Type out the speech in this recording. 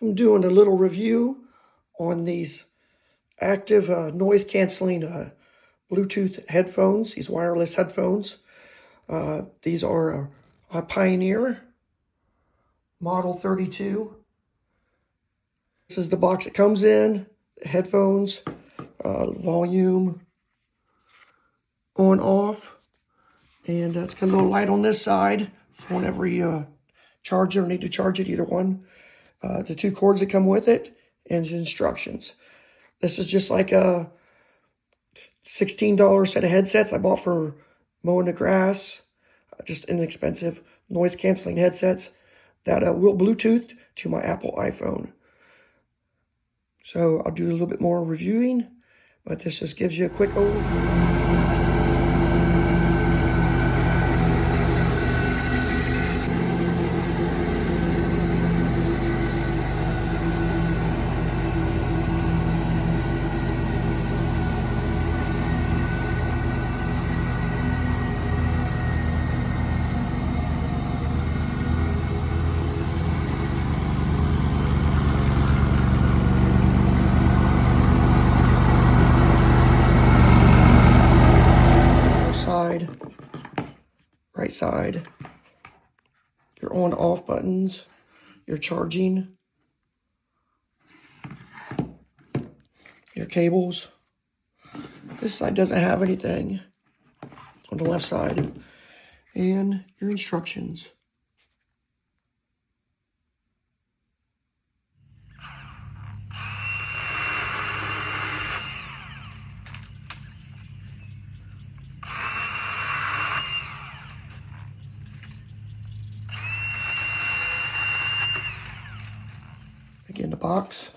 I'm doing a little review on these active noise canceling Bluetooth headphones, these wireless headphones. These are a Pioneer Model 32. This is the box it comes in, headphones, volume on off, and it's got a little light on this side for whenever you charge it or need to charge it, either one. The 2 cords that come with it, and instructions. This is just like a $16 set of headsets I bought for mowing the grass. Just inexpensive noise canceling headsets that will Bluetooth to my Apple iPhone. So I'll do a little bit more reviewing, but this just gives you a quick overview. Side, right side, your on off buttons, your charging, your cables. This side doesn't have anything on the left side, and your instructions. Again, the box.